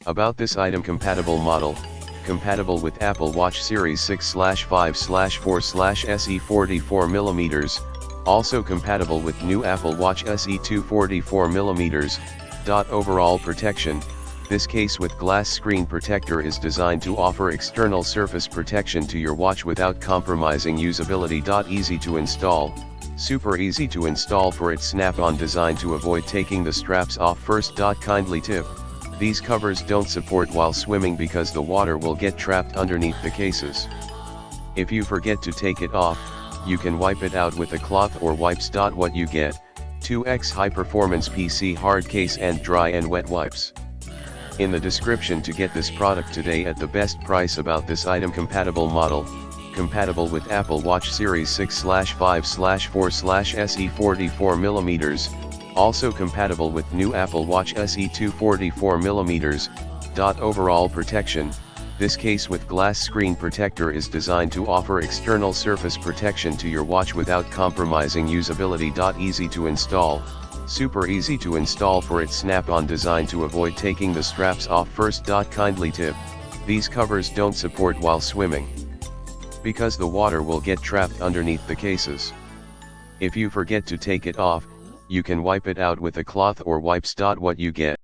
About this item: compatible model, compatible with Apple Watch Series 6/5/4/SE 44mm, also compatible with new Apple Watch SE 2 44mm. Overall protection: this case with glass screen protector is designed to offer external surface protection to your watch without compromising usability. Easy to install, super easy to install for its snap-on design to avoid taking the straps off first. Kindly tip: these covers don't support while swimming because the water will get trapped underneath the cases. If you forget to take it off, you can wipe it out with a cloth or wipes. What you get: 2x high performance PC hard case and dry and wet wipes. In the description to get this product today at the best price. About this item: compatible model, compatible with Apple Watch Series 6/5/4/SE 44mm, also compatible with new Apple Watch SE 2 44mm. Overall protection: this case with glass screen protector is designed to offer external surface protection to your watch without compromising usability. Easy to install, super easy to install for its snap-on design to avoid taking the straps off first. Kindly tip: these covers don't support while swimming because the water will get trapped underneath the cases. If you forget to take it off, you can wipe it out with a cloth or wipes. What you get: